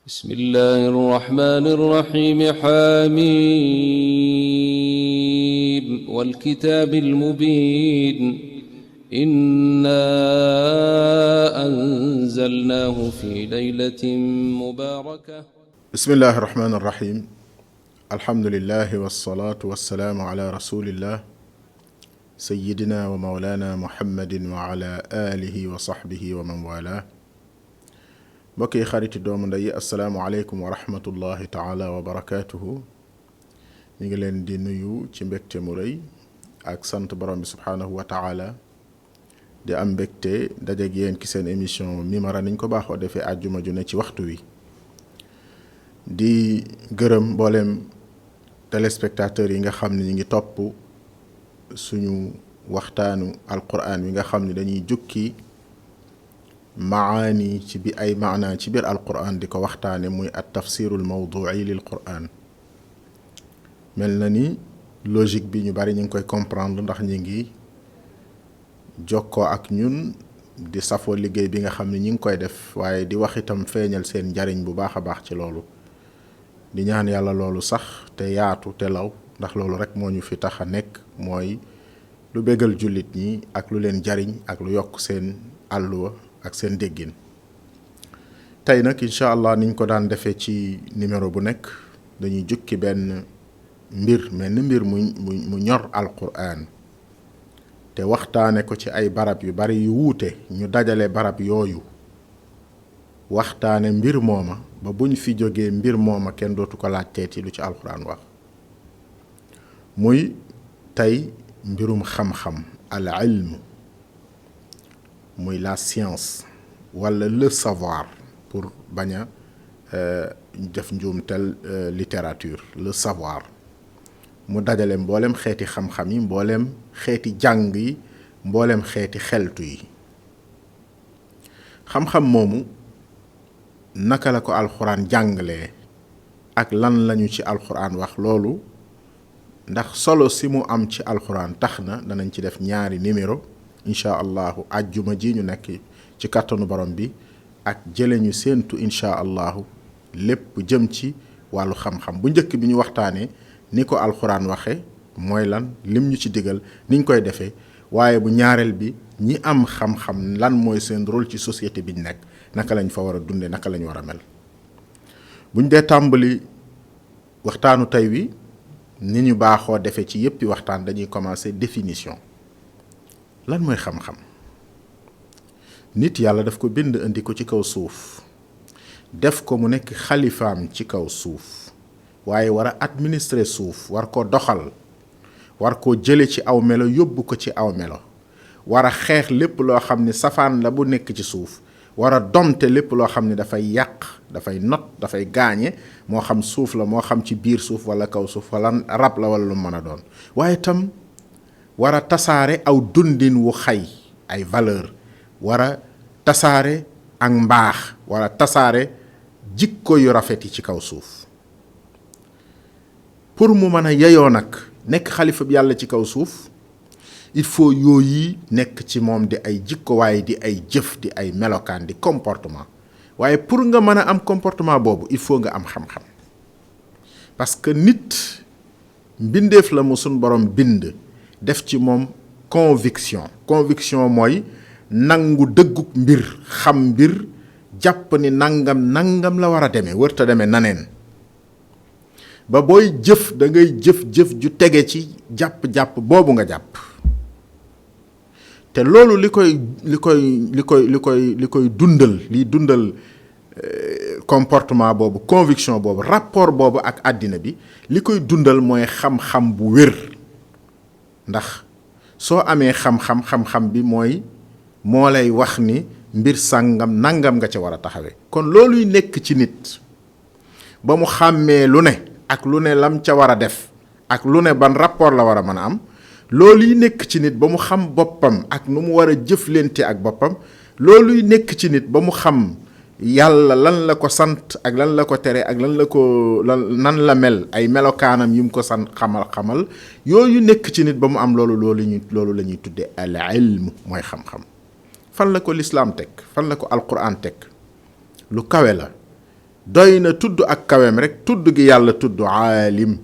بسم الله الرحمن الرحيم حميم والكتاب المبين إنا أنزلناه في ليلة مباركة بسم الله الرحمن الرحيم الحمد لله والصلاة والسلام على رسول الله سيدنا ومولانا محمد وعلى آله وصحبه ومن والاه بكي خارج دوم داي السلام عليكم ورحمة الله تعالى وبركاته ñi leen di nuyu ci mbekté mu reuy ak sante borom bi subhanahu wa ta'ala di am mbekté dajé ak yeen ci seen émission Mimara niñ ko baxo défé aljuma ju ne ci waxtu wi di gërëm mbolem téléspectateurs yi nga xamni ñi ngi top suñu waxtaanu alquran wi nga xamni dañuy jukki maani ci bi ay maana ci bir alquran diko waxtaane muy at tafsirul mawdu'i lil quran melna ni logique bi ñu bari ñi ngi koy comprendre ndax ñi ngi jokko ak ñun di safo liggéey bi nga xamni ñi ngi koy def waye di wax itam feeñal seen njariñ bu baaxa baax ci loolu di ñaan yàlla loolu sax te yaatu te law ndax loolu rek moo ñu fi tax a nekk mooy lu bégal jullit ñi ak lu leen jariñ ak lu yokk seen àlluwa ak seen déggin tey nag incha allah niñ ko daan defee ci numéro bu nekk dañuy jukki benn mbir mel ni mbir mu ñor alquran te waxtaane ko ci ay barab yu bari yu wuute ñu dajale barab yooyu waxtaane mbir mooma ba buñ fi jógee mbir mooma kenn dootu ko laajteeti lu ci alquran wax muy tey mbirum xam-xam al ilm muy la science wala le savoir pour bañ a def njuumtel littérature le savoir mu dajale mboolem xeeti xam-xam yi mboolem xeeti jàng yi mboolem xeeti xeltu yi xam-xam moomu naka la ko alxuraan jàngalee ak lan lañu ci alxuraan wax loolu ndax solo si mu am ci alxuraan tax na danañ ci def ñaari numéro incha allahu ajjuma ji ñu nekk ci kàttanu borom bi ak jële ñu séentu incha allahu lépp jëm ci wàllu xam-xam bu njëkk bi ñu waxtaanee ni ko alxuraan waxe mooy lan lim ñu ci digal niñ koy defee waaye bu ñaareel bi ñi am xam-xam lan mooy seen rôle ci société bi ñu nekk naka lañ fa war a dunde naka lañ war a mel buñ dee tàmbali waxtaanu tey wi ni ñu baaxoo defee ci yéppi waxtaan dañuy commencer définition lan mooy xam-xam nit yàlla daf ko bind indi ko ci kaw suuf def ko mu nekk xalifaam ci kaw suuf waaye war a administrer suuf war ko doxal war koo jële ci aw melo yóbbu ko ci aw melo war a xeex lépp loo xam ne safaan la bu nekk ci suuf war a domte lépp loo xam ne dafay yàq dafay not dafay gaañe moo xam suuf la moo xam ci biir suuf wala kaw suuf wala rab la wala lu mën a doon waaye tam war a tasaare aw dundin wu xay ay valeur war a tasaare ak mbaax war a tasaare jikko yu rafet yi ci kaw suuf pour mu mën a yeyoo nag nekk xalifa bi yàlla ci kaw suuf il faut yooyu nekk ci moom di ay jikko waaye di ay jëf di ay melokaan di comportement waaye pour nga mën a am comportement boobu il faut nga am xam-xam parce que nit mbindeef la mu sun borom bind def ci moom conviction mooy nangu dëgguk mbir xam mbir jàpp ni nangam la war a demee wërta demee naneen ba booy jëf da ngay jëf ju tege ci jàpp boobu nga jàpp te loolu li koy dundal liy dundal comportement boobu conviction boobu rapport boobu ak àddina bi li koy dundal mooy xam-xam bu wér ndax soo amee xam-xam bi moo lay wax ni mbir sàngam nangam nga ca war a taxawee kon looluy nekk ci nit ba mu xàmmee lu ne ak lu ne lam ca war a def ak lu ne ban rapport la war a mën a am looluy nekk ci nit ba mu xam boppam ak nu mu war a jëflante ak boppam looluy nekk ci nit ba mu xam yàlla lan la ko sant ak lan la ko tere ak nan la mel ay melokaanam yum ko sant xamal yooyu nekk ci nit ba mu am loolu la ñuy tudde al ilm mooy xam-xam fan la ko lislaam teg fan la ko alquran teg lu kawe la doy na tudd ak kaweem rek tudd gi yàlla tudd aalim,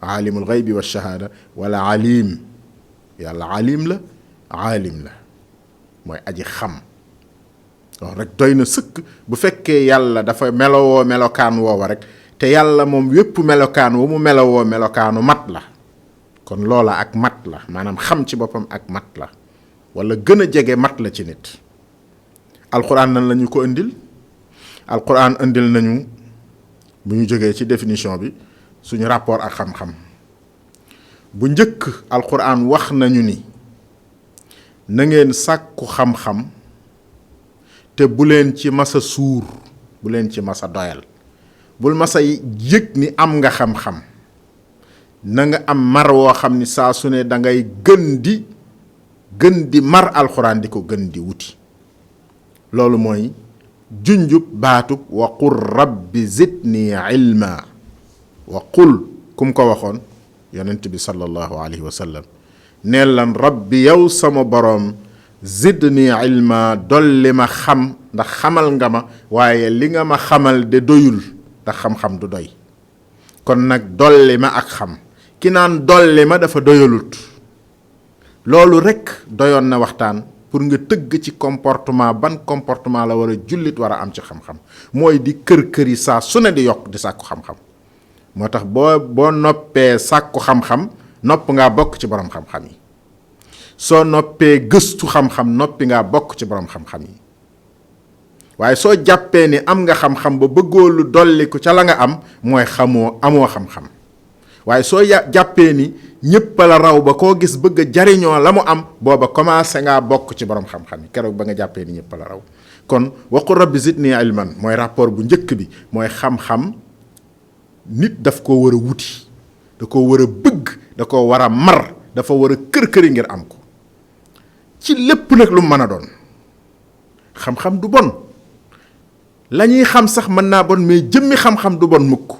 aalimul xaybi wa shahaada, wala alim. yàlla alim la, aalim la, mooy aji xam. loolu rek doy na sëkk bu fekkee yàlla dafa melowoo melokaan woowa rek, te yàlla moom wépp melokaan wu mu melowoo melokaanu mat la. kon loola ak mat la, maanaam xam ci boppam ak mat la, wala gën a jege mat la ci nit. alquran nan la ñu ko indil. alquran indil nañu, bu ñu jógee ci définition bi, suñu rapport ak xam-xam. bu njëkk alquran wax nañu ni na ngeen sàkku xam-xam te bu leen ci masa suur, bu leen ci masa doyal. bul masa yëg ni am nga xam-xam, na nga am mar woo xam ni saa su ne da ngay gën di mar alquran, di ko gën di wuti. loolu mooy junjub baatub wa qul rabbi zidni ilma. wa qul kum ko waxoon? yonent bi sallallahu alayhi wa sallam. neel lan rabbi yow sama boroom zidni ilma, dolli ma xam, ndax xamal nga ma, waaye li nga ma xamal de doyul, ndax xam-xam du doy. kon nag dolli ma ak xam. ki naan dolli ma dafa doyalut. loolu rekk doyoon na waxtaan pour nga tëgg ci comportement, ban comportement la war a jullit war a am ci xam-xam. mooy di kër yi saa su ne di yokk di sàkku xam-xam. moo tax boo noppee sàkku xam-xam, nopp ngaa bokk ci borom xam-xam yi. soo noppee gëstu xam-xam, noppi ngaa bokk ci borom xam-xam yi. waaye soo jàppee ni am nga xam-xam ba bëggoo lu dolli ko ca la nga am, mooy amoo xam-xam. waaye soo jàppee ni ñëpp la raw ba koo gis bëgg a jariñoo la mu am, booba commencé ngaa bokk ci borom xam-xam yi, keroog ba nga jàppee ni ñëpp la raw. kon waqul rabbi zidni ilman mooy rapport bu njëkk bi, mooy xam-xam nit daf koo war a wuti, da koo war a bëgg, da koo war a mar, dafa war a kër-këri ngir am ko ci lépp nag lu mën a doon. xam-xam du bon, la ñuy xam sax mën naa bon, mais jëmmi xam-xam du bon mukk.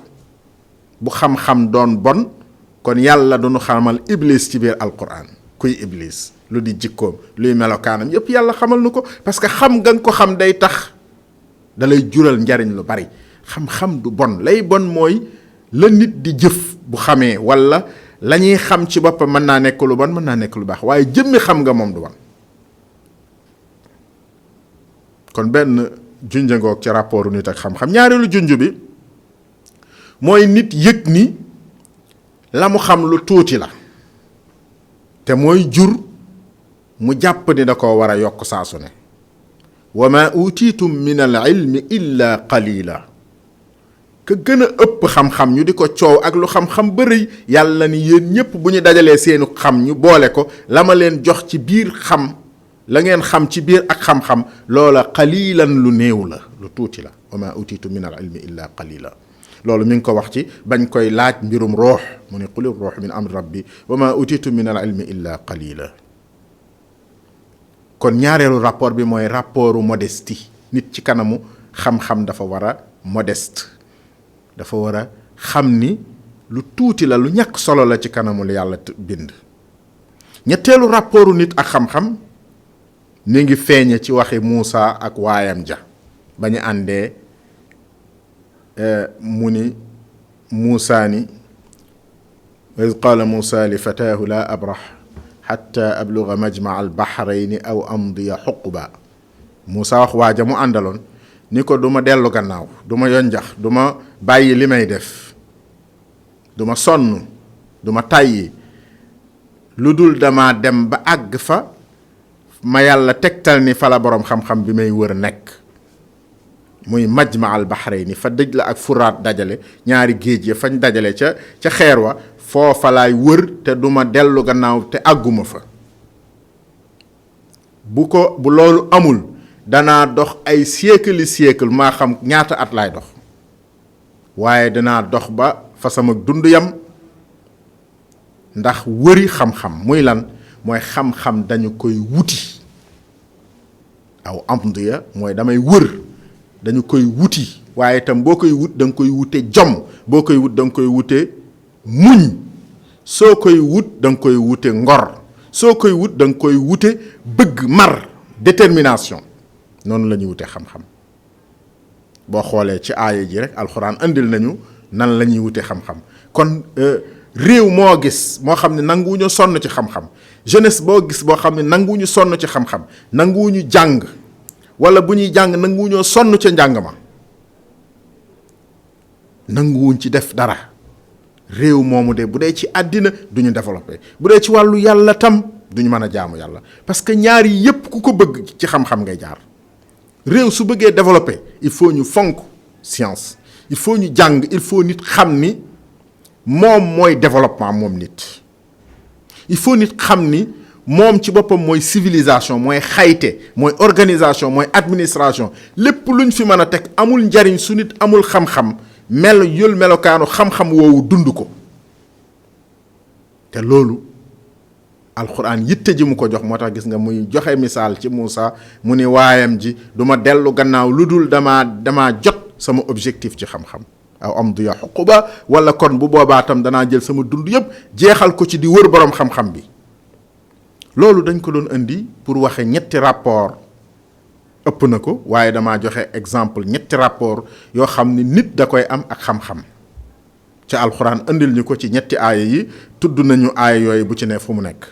bu xam-xam doon bon, kon yàlla du nu xamal iblis ci biir alquran. kuy iblis, lu di jikkoom, luy melokaanam, yépp yàlla xamal nu ko, parce que xam nga ko xam day tax da lay jural njariñ lu bari. xam-xam du bon, lay bon mooy la nit di jëf bu xamee, wala la ñuy xam ci boppam mën naa nekk lu bon, mën naa nekk lu baax, waaye jëmmi xam nga moom du bon. kon benn junjangoog ci rapport nit ak xam-xam. ñaareelu junj bi mooy nit yëg ni la mu xam lu tuuti la, te mooy jur mu jàpp ni da koo war a yokk saa su ne. wa ma utiitum min al ilmi illa qalila. ka gën a ëpp xam-xam ñu di ko coow ak lu xam-xam bëri, yàlla ni yéen ñépp bu ñu dajalee seenu xam ñu boole ko, la ma leen jox ci biir xam, la ngeen xam ci biir ak xam-xam, loola qalilan lu néew la, lu tuuti la. wa ma utiitum min al ilmi illa qalila. loolu mi ngi ko wax ci bañ koy laaj mbirum ruux, mu ne quli ruux min amri rabbi wa ma utitu min al ilmi illa qalila. kon ñaareelu rapport bi mooy rapportu modestie. nit ci kanamu xam-xam dafa war a modeste, dafa war a xam ni lu tuuti la, lu ñàkk solo la ci kanamu lu yàlla bind. ñetteelu rapportu nit ak xam-xam mi ngi feeñe ci waxi Muusa ak waayam ja ba ñu àndee. mu ni Muusaa ni wa iz qaala Muusaa li fataahu laa abrax xatta abluga majmaa albaxrayni aw amdiya xuqba. Muusaa wax waaja mu àndaloon ni ko du ma dellu gannaaw, du ma yonjax, du ma bàyyi li may def, du ma sonn, du ma tàyyi, lu dul dama dem ba àgg fa ma yàlla tegtal ni fa la boroom xam-xam bi may wër nekk. muy majma al bahrayni, fa dëj la ak furaat dajale, ñaari géej ya fañ dajale ca xeer wa, foofa laay wër te duma dellu gannaaw te àgguma fa. bu loolu amul, danaa dox ay siècle maa xam ñaata at laay dox, waaye danaa dox ba fa sama dund yam, ndax wëri xam-xam. muy lan? mooy xam-xam dañu koy wuti. aw amdiya mooy damay wër, dañu koy wuti, waaye itam boo koy wut da nga koy wute jom, boo koy wut da nga koy wute muñ, soo koy wut da nga koy wute ngor, soo koy wut da nga koy wute bëgg, mar, détermination. noonu la ñuy wute xam-xam. boo xoolee ci aaya ji rek alxuraan andil nañu nan la ñuy wute xam-xam. kon réew moo gis moo xam ne nanguwuñu sonn ci xam-xam, jeunesse boo gis boo xam ne nanguwuñu sonn ci xam-xam, nanguwuñu jàng, wala bu ñuy jàng nanguwuñoo sonn ca njàng ma, nanguwuñ ci def dara, réew moomu de bu dee ci àddina duñu développé, bu dee ci wàllu yàlla tam duñu mën a jaamu yàlla. parce que ñaar yi yépp ku ko bëgg ci xam-xam ngay jaar. réew su bëggee développé il faut ñu fonk science, il faut ñu jàng, il faut nit xam ni moom mooy développement moom nit. il faut nit xam ni moom ci boppam mooy civilisation, mooy xayte, mooy organisation, mooy administration. lépp luñ fi mën a teg amul njariñ su nit amul xam-xam melokaanu xam-xam woowu dund ko. te loolu alxuraan yitte ji mu ko jox moo tax gis nga muy joxe misaal ci Muusa mu ni waayam ji duma dellu gannaaw lu dul dama jot sama objectif ci xam-xam. aw am du ya xuquba, wala kon bu boobaa tam danaa jël sama dund yëpp jeexal ko ci di wër borom xam-xam bi. loolu dañ ko doon indi pour waxe ñetti rapport, ëpp na ko waaye damaa joxe exemple ñetti rapport yoo xam ni nit da koy am ak xam-xam. ca alxuraan indil ñu ko ci ñetti aaya yi, tudd nañu aaya yooyu bu ci ne fu mu nekk.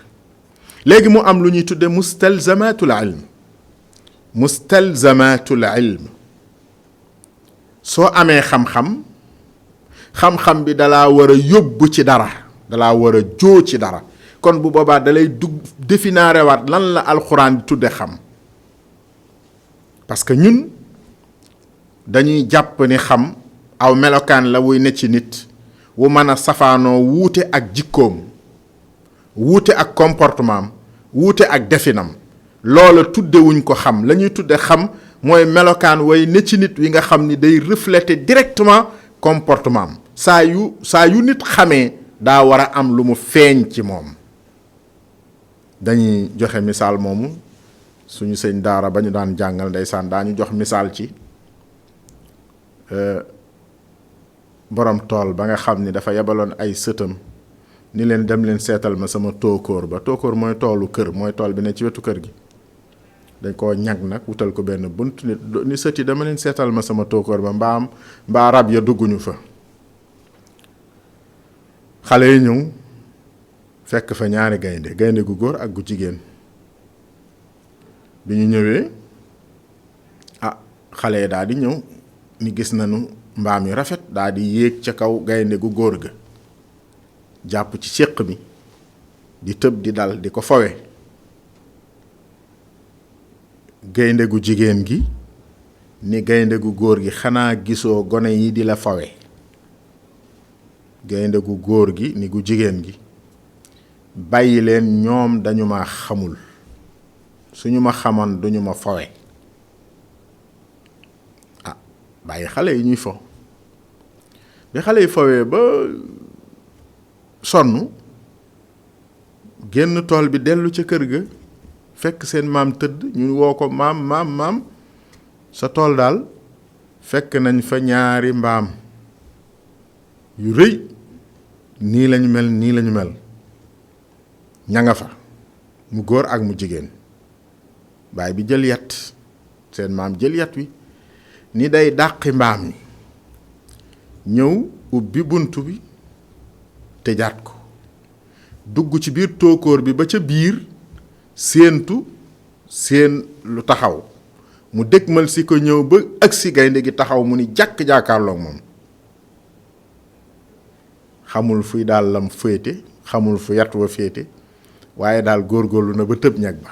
léegi mu am lu ñuy tudde mustalzamatul ilm. mustalzamatul ilm soo amee xam-xam, xam-xam bi dalaa war a yóbbu ci dara, dalaa war a joo ci dara. kon bu boobaa dalay définir waat lan la alxuraan di tudde xam. parce que ñun dañuy jàpp ni xam aw melokaan la wuy ne ci nit wu mën a safaanoo wuute ak jikkoom, wuute ak comportement am, wuute ak definam. loola tuddewuñ ko xam. la ñuy tudde xam mooy melokaan way ne ci nit wi nga xam ni day refléter directement comportement am. saa yu nit xamee daa war a am lu mu feeñ ci moom. dañuy joxe misaal moomu suñu sëñ daara ba ñu daan jàngal ndeysaan daañu jox misaal ci borom tool ba nga xam ni dafa yebaloon ay sëtam ni leen dem leen seetal ma sama tóokóor ba. tóokóor mooy toolu kër, mooy tool bi ne ci wetu kër gi. dañ koo ñag nag wutal ko benn bunt ni sët yi dama leen seetal ma sama tóokóor ba mbaa rab ya dugguñu fa. xale yi ñëw fekk fa ñaari gaynde gu góor ak gu jigéen. bi ñu ñëwee xale yi daal di ñëw ni gis nañu mbaam yu rafet, daal di yéeg ca kaw gaynde gu góor ga, jàpp ci séq mi di tëb di dal di ko fawe. gaynde gu jigéen gi ni gaynde gu góor gi xanaa gisoo gone yi di la fawe. gaynde gu góor gi ni gu jigéen gi bàyyi leen, ñoom dañu ma xamul, suñu ma xamoon duñu ma fawe. bàyyi xale yi ñuy fo. bi xale yi fawee ba sonn génn tool bi dellu ca kër ga fekk seen maam tëdd. ñu woo ko maam sa tool daal fekk nañ fa ñaari mbaam yu rëy, nii lañu mel ña nga fa, mu góor ak mu jigéen. baay bi jël yat, seen maam jël yat wi ni day dàqi mbaam mi, ñëw ubbi bunt bi tëjaat ko, dugg ci biir tóokóor bi ba ca biir, seen lu taxaw mu dëgmal si ko ñëw ba agsi gaynde gi taxaw mu ni jàkk jàkkaarloog moom. xamul fuy daal lam féete, xamul fu yat wa féete, waaye daal góorgóorlu na ba tëb ñag ba.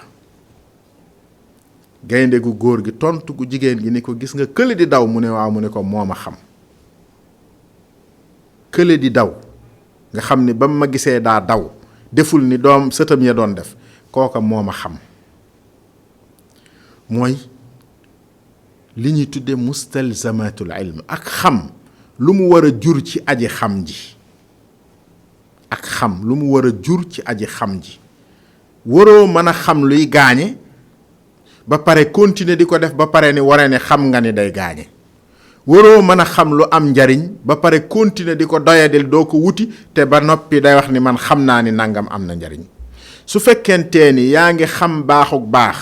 gaynde gu góor gi tontu gu jigéen gi ni ko gis nga kële di daw, mu ne waaw, mu ne ko moo ma xam. kële di daw nga xam ni ba ma gisee daa daw, deful ni doom sëtam ya doon def, kooka moo ma xam. mooy li ñuy tudde mustalzamatul ilm. ak xam lu mu war a jur ci aji xam ji, ak xam lu mu war a jur ci aji xam ji. waroo mën a xam luy gaañe ba pare continuer di ko def ba pare ni waree ne xam nga ni day gaañe. waroo mën a xam lu am njariñ ba pare continuer di ko doyadil doo ko wuti te ba noppi day wax ni man xam naa ni nangam am na njariñ. su fekkentee ni yaa ngi xam baaxuk baax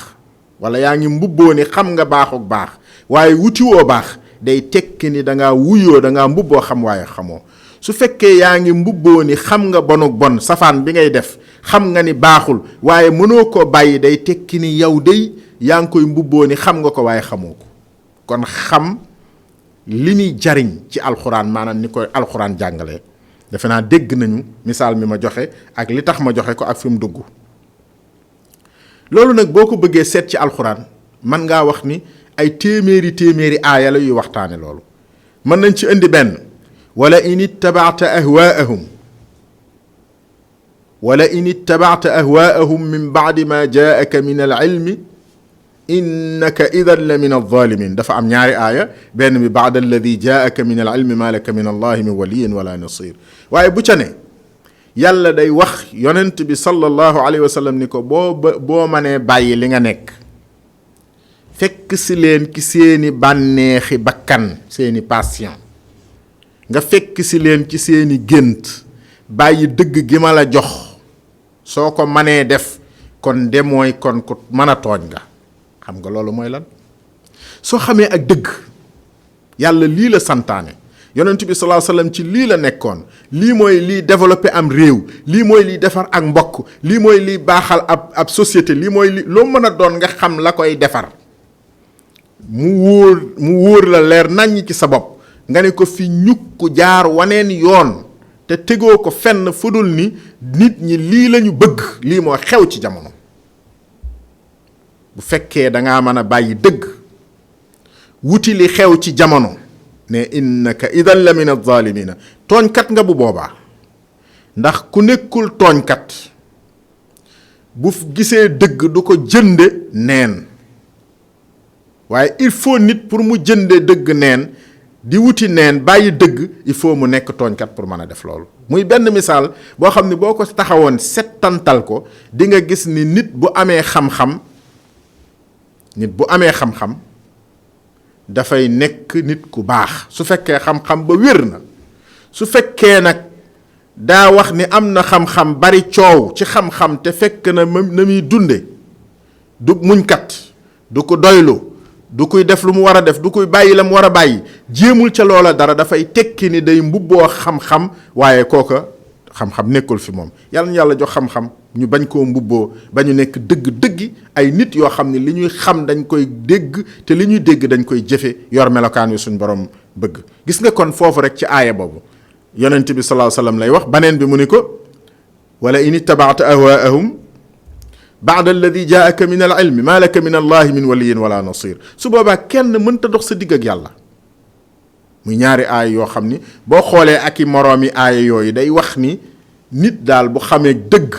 wala yaa ngi mbubboo ni xam nga baaxuk baax waaye wuti woo baax, day tekki ni da ngaa wuyoo da ngaa mbubboo xam waaye xamoo. su fekkee yaa ngi mbubboo ni xam nga bonuk bon safaan bi ngay def xam nga ni baaxul waaye mënoo koo bàyyi day tekki ni yow day yaa ngi koy mbubboo ni xam nga ko waaye xamoo ko. kon xam li muy jariñ ci alxuraan maanaam ni koy alxuraan jàngalee defe naa dégg nañu misaal mi ma joxe ak li tax ma joxe ko ak fi mu dugg. loolu nag boo ko bëggee seet ci alxuraan mën ngaa wax ni ay téeméeri aaya la yuy waxtaane loolu. mën nañ ci indi benn wala in ittabaata ahwaahum min baadi ma jaaka min al ilmi innaka idan la min alzalimin. dafa am ñaari aaya benn bi baada alladi jaaka min al ilmi ma laka min allahi min waliyin wala nasir. waaye bu ca ne yàlla day wax yonent bi sallallahu alayhi wa sallam ni ko boo mënee bàyyi li nga nekk fekk si leen ki seeni bànneexi bakkan seeni passion nga fekk si leen ci seeni gént bàyyi dëgg gi ma la jox soo ko mënee def kon de mooy kon ku mën a tooñ nga. xam nga loolu mooy lan soo xamee ak dëgg yàlla lii la santaane yonent bi sallallahu alayhi wasallam ci lii la nekkoon lii mooy liy développer am réew lii mooy liy defar ak mbokk lii mooy liy baaxal ab société lii mooy li loo mën a doon nga xam la koy defar mu wóor la leer naññ ci sa bopp nga ne ko fi ñukk jaar waneen yoon te tegoo ko fenn fudul ni nit ñi lii lañu bëgg lii moo xew ci jamono. bu fekkee dangaa mën a bàyyi dëgg wuti li xew ci jamono ne innaka idan la min alzalimina tooñkat nga bu boobaa. ndax ku nekkul tooñkat bu gisee dëgg du ko jënde neen waaye il faut nit pour mu jënde dëgg neen di wuti neen bàyyi dëgg il faut mu nekk tooñkat pour mën a def loolu. muy benn misaal boo xam ne boo ko taxawoon settantal ko di nga gis ni nit bu amee xam-xam dafay nekk nit ku baax su fekkee xam-xam ba wér na. su fekkee nag daa wax ni am na xam-xam bari coow ci xam-xam te fekk na muy dunde du muñkat du ko doylu du koy def lu mu war a def du koy bàyyi la mu war a bàyyi jéemul ca loola dara dafay tekki ni day mbubboo xam-xam waaye kooka xam-xam nekkul fi moom. yàlla ñu yàlla jox xam-xam ñu bañ koo mbubboo ba ñu nekk dëgg-dëggi ay nit yoo xam ne li ñuy xam dañ koy dégg te li ñuy dégg dañ koy jëfe yor melokaan wi suñ borom bëgg. gis nga kon foofu rek ci aaya boobu yonent bi sallallahu alayhi wasallam lay wax baneen bi mu ni ko wala in ittabaata ahwaahum baada alladi jaaka min al ilmi ma laka min allahi min waliyin wala nasir. su boobaa kenn mënta dox sa digg ak yàlla. muy ñaari aaya yoo xam ni boo xoolee ak i moroomi aaya yooyu day wax ni nit daal bu xamee dëgg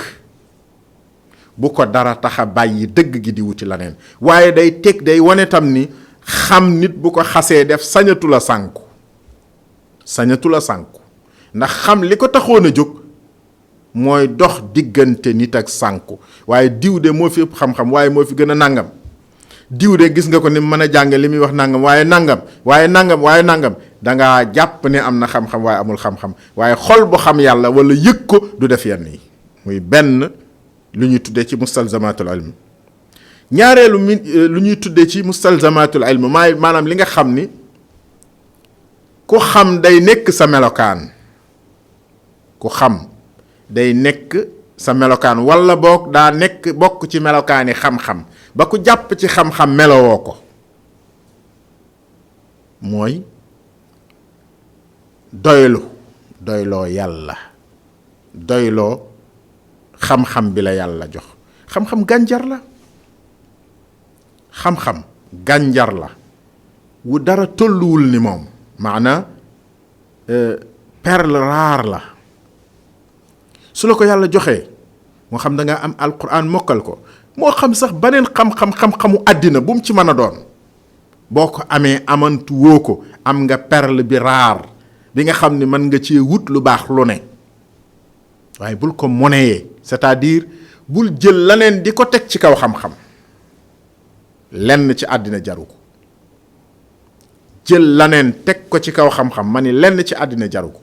bu ko dara tax a bàyyi dëgg gi di wuti leneen waaye day wane tam ni xam nit bu ko xasee def sañatu la sànku ndax xam li ko taxoon a jóg mooy dox diggante nit ak sànku waaye diw de moo fi ëpp xam-xam waaye moo fi gën a nàngam diw de gis nga ko ni mën a jàng li muy wax nàngam waaye nàngam dangaa jàpp ne am na xam-xam waaye amul xam-xam waaye xol bu xam yàlla wala yëg ko du def yenn yi. muy benn lu ñuy tuddee ci mustalzamatul ilm. ñaareelu lu ñuy tuddee ci mustalzamatul ilm maanaam li nga xam ni ku xam day nekk sa melokaan wala boog daa nekk bokk ci melokaani xam-xam ba ku jàpp ci xam-xam melowoo ko mooy doyloo yàlla doyloo xam-xam bi la yàlla jox. xam-xam gànjar la wu dara tolluwul ni moom maana perle rare la. su la ko yàlla joxee moo xam da nga am alquran mokkal ko moo xam sax beneen xam-xamu àddina bu mu ci mën a doon boo ko amee amantu woo ko am nga perle bi raar bi nga xam ni mën nga cee wut lu baax lu ne waaye bul ko monnayee c'est-à-dire bul jël leneen di ko teg ci kaw xam-xam lenn ci àddina jaru ko jël leneen teg ko ci kaw xam-xam ma ni lenn ci àddina jaru ko.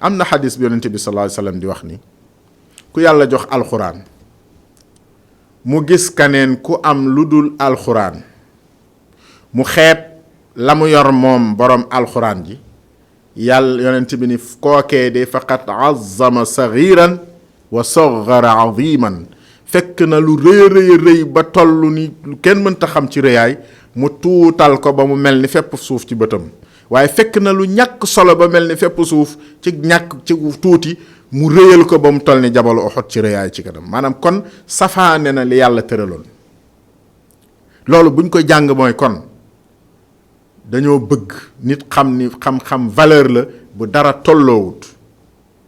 am na xadis bi yonente bi sallallahu alayhi wasallam di wax ni ku yàlla jox alxuraan mu gis kaneen ku am lu dul alxuraan mu xeeb la mu yor moom borom alxuraan ji yàlla yonent bi ni kookee de faqat azzama sagiran wa saggara aziman fekk na lu rëy ba toll ni lu kenn mënta xam ci rëyaay mu tuutal ko ba mu mel ni fépp suuf ci bëtam waaye fekk na lu ñàkk solo ba mel ni fépp suuf ci ñàkk ci tuuti mu rëyal ko ba mu toll ni jabalu Uhud ci rëyaay ci kanam maanaam kon safaane na li yàlla tëraloon loolu buñ ko jàng mooy kon dañoo bëgg nit xam ni xam-xam valeur la bu dara tolloowut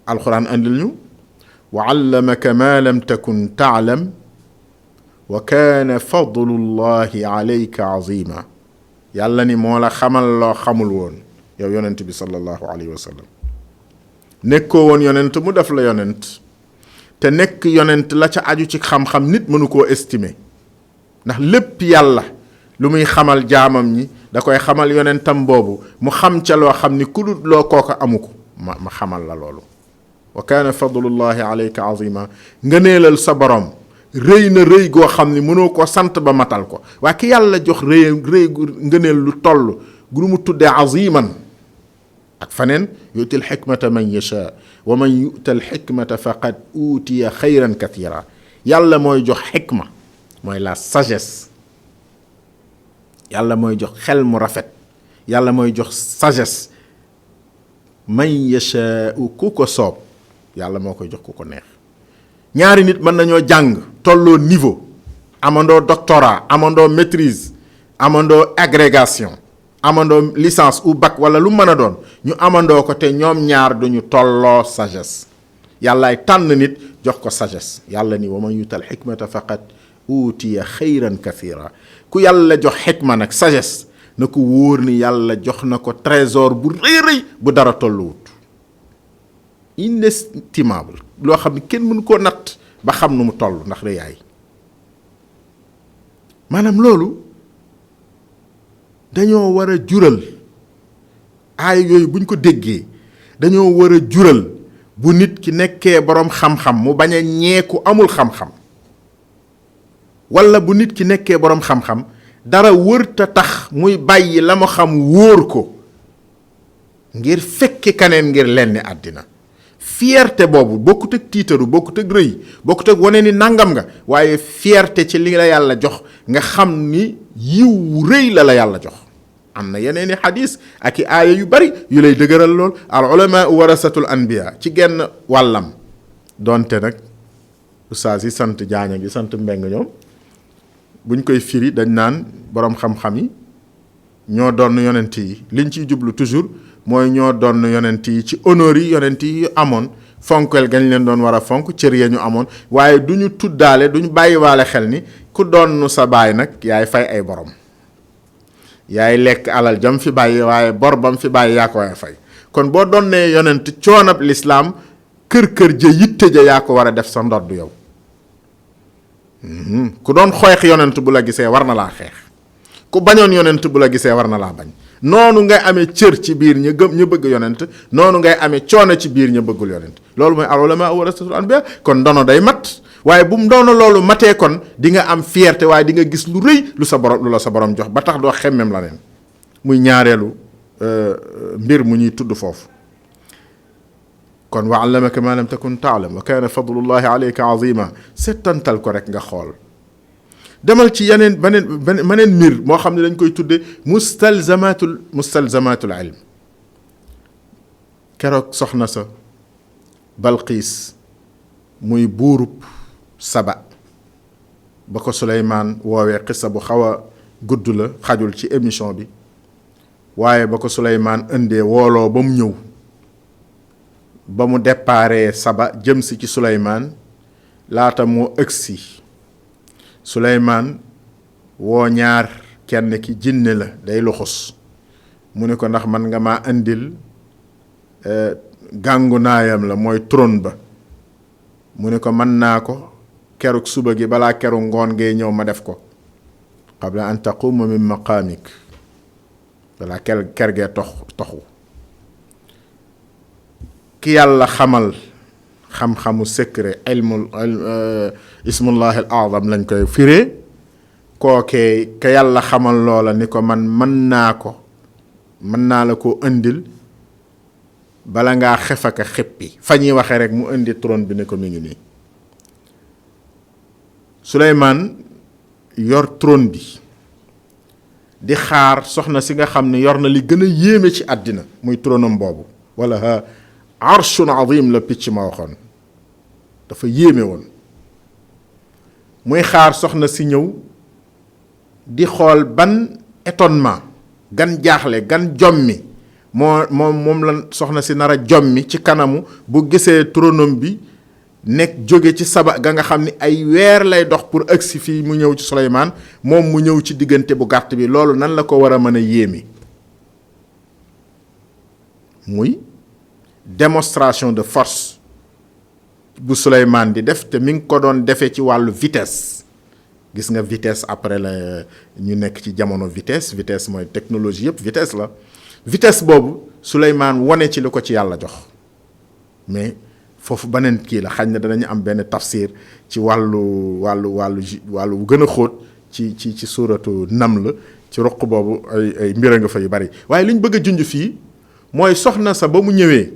alxuraan andil ñu wa allamaka ma lam takun taalam wa kaana fadlullahi alayka azima yàlla ni moo la xamal loo xamul woon yow yonent bi sallallahu alayhi wa sallam nekkoo woon yonent mu def la yonent te nekk yonent la ca aju ci xam-xam nit mënu koo estimer ndax lépp yàlla lu muy xamal jaamam ñi da koy xamal yonentam boobu mu xam ca loo xam ni ku dut loo kooka amu ko ma xamal la loolu wa kaana fadlullahi alayka azima ngëneelal sa borom rëy na rëy goo xam ni mënoo ko sant ba matal ko waaye ki yàlla jox rëy ngëneel lu toll gu mu tuddee aziman ak faneen yuti alxikmata man yasha wa man yuta alxikmata faqad utiya xayran kathira yàlla mooy jox xikma mooy la sagesse yàlla mooy jox xel mu rafet yàlla mooy jox sagesse man yasha ku ko soob yàlla moo koy jox ku ko neex ñaari nit mën nañoo jàng tolloo niveau amandoo doctorat amandoo maîtrise amandoo agrégation amandoo licence ou bac wala lu mën a doon ñu amandoo ko te ñoom ñaar duñu tolloo sagesse yàllaay tànn nit jox ko sagesse yàlla ni wa man yutal xikmata faqad utiya xayran kathira ku yàlla jox xikma nag sagesse na ko wóor ni yàlla jox na ko trésor bu rëy bu dara tolluwut inestimable loo xam ne kenn mënu koo natt ba xam nu mu toll ndax rëyaay maanaam loolu dañoo war a jural aay yooyu buñ ko déggee dañoo war a jural bu nit ki nekkee boroom xam-xam mu bañ a ñeeku amul xam-xam walla bu nit ki nekkee boroom xam-xam dara wërta tax muy bàyyi la mu xam wóor ko ngir fekki kaneen ngir lenn àddina fierté boobu bokkut ak tiitaru bokkut ak rëy bokkut ak wane ni nangam nga waaye fierté ci li la yàlla jox nga xam ni yiw rëy la yàlla jox am na yeneen i xadis ak i aaya yu bari yu lay dëgëral lool al ulama warasatul anbiya ci genn wàllam donte nag ustaas yi sant jaaña gi sant mbeng ñoom buñ koy firi dañ naan boroom xam-xam yi ñoo doon yonent yi liñ ciy jublu toujours mooy ñoo doon yonent yi ci honneur yi yonent yi amoon fonkel gañ leen doon war a fonk cër ya ñu amoon waaye du ñu tuddaale duñ bàyyiwaale xel ni ku doon sa baay nag yaay fay ay borom yaay lekk alal jam fi bàyyi waaye bor bam fi bàyyi yaa ko waaye fay kon boo doon nee yonent coonab lislaam kër ja yitte ja yaa ko war a def sa ndodd yow ku doon xeex yonent bu la gisee war na laa xeex ku bañoon yonent bu la gisee war na laa bañ noonu ngay amee cër ci biir ña gëm ña bëgg yonent noonu ngay amee coono ci biir ña bëggul yonent loolu mooy al ulama warasatul anbiya kon ndono day mat waaye bu mu ndono loolu matee kon di nga am fierté waaye di nga gis lu rëy lu la sa borom jox ba tax doo xemmem la neen muy ñaareelu mbir mu ñuy tudd foofu kon wa allamaka ma lam takun taalam wa kaana fadlullahi alayka azima settantal ko rek nga xool demal ci yeneen beneen mbir moo xam ne dañ koy tudde mustalzamatul ilm keroog soxna sa Balqiis muy buurub Saba ba ko Suleymaan woowee xissa bu xaw a gudd la xajul ci émission bi waaye ba ko Suleymaan indee wooloo ba mu ñëw ba mu déparé Saba jëm si ci Suleymaan laata moo ëgsi Suleymaan woo ñaar kenn ki jinne la day luxus mu ne ko ndax man nga maa indil gàngu naayam la mooy trône ba mu ne ko mën naa ko keruk suba gi balaa keru ngoon ngay ñëw ma def ko qabla an taquma min maqaamik balaa ker gee toxu ki yàlla xamal xam-xamu secret ismullahi al azam lañ koy firee kookee ka yàlla xamal loola ni ko man mën naa ko mën naa la ko indil bala ngaa xef ak a xeppi fa ñuy waxee rek mu indi trône bi ne ko mi ngi nii. Suleymaan yor trône bi di xaar soxna si nga xam ne yor na li gën a yéeme ci àddina muy trônam boobu wala arshun azim la picc ma waxoon dafa yéeme woon. muy xaar soxna si ñëw di xool ban étonnement gan jaaxle gan jommi moom la soxna si nar a jommi ci kanamu bu gisee trônam bi nekk jóge ci saba ga nga xam ni ay weer lay dox pour agsi fii mu ñëw ci Suleymaan moom mu ñëw ci diggante bu gàtt bi. loolu nan la ko war a mën a yéeme muy démonstration de force bu Suleymaan di def te mi ngi ko doon defee ci wàllu vitesse. gis nga vitesse après la ñu nekk ci jamono vitesse mooy technologie yëpp vitesse la. vitesse boobu Suleymaan wane ci li ko ci yàlla jox mais foofu beneen kii la xañ na danañu am benn tafsir ci wàllu gën a xóot ci suuratu Naml ci ruq boobu ay mbir nga fa yu bari. waaye li ñu bëgg a junj fii mooy soxna sa ba mu ñëwee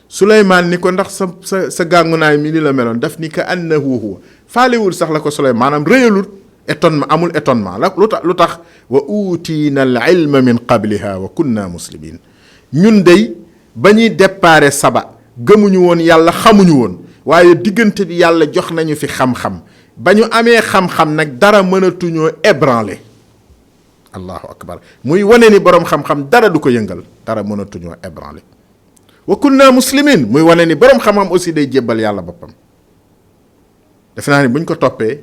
Suleymaan ni ko ndax sa gàngunaay mi li la meloon daf ni ka annahu huwa faalewul sax la ko Suleymaan maanaam rëyalul étonnement amul étonnement la lu tax wa utiina al ilma min qabliha wa kunna muslimin. ñun dey ba ñuy déparé saba gëmuñu woon yàlla xamuñu woon waaye diggante bi yàlla jox nañu fi xam-xam ba ñu amee xam-xam nag dara mënatuñoo ébranler. allahu akbar muy wane ni boroom xam-xam dara du ko yëngal dara mënatuñoo ébranler. wa kunna muslimin muy wane ni boroom xam-xam aussi day jébbal yàlla boppam. defe naa ni buñ ko toppee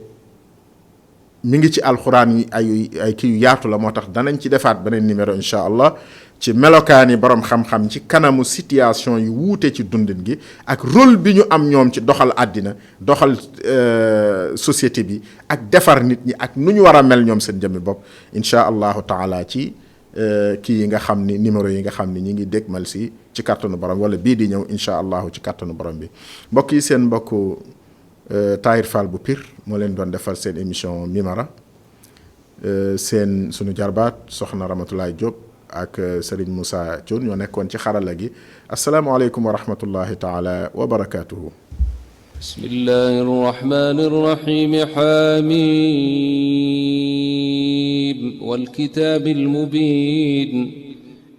mi ngi ci alxuraan yi ay kii yu yaatu la moo tax danañ ci defaat beneen numéro incha allah ci melokaani boroom xam-xam ci kanamu situation yu wuute ci dundin gi ak rôle bi ñu am ñoom ci doxal àddina doxal société bi ak defar nit ñi ak nu ñu war a mel ñoom seen jëmmi bopp incha allahu taala ci kii yi nga xam ni numéro yi nga xam ni ñi ngi dégmal si ci kàttanu borom wala bii di ñëw incha allahu ci kàttanu borom bi. mbokk yi seen mbokku Tahir Fall bu Pire moo leen doon defal seen émission Mimara seen sunu jarbaat soxna Ramatoulaye Diop ak Serigne Moussa Thioune ñoo nekkoon ci xarala gi asalaamaaleykum wa rahmatullahi taala wa barakaatuhu. bismillahi rahmani rahim hamim wal kitaabil mubiin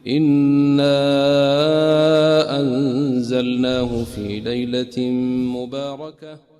inna anzalnaahu fi laylatin mubaarakatin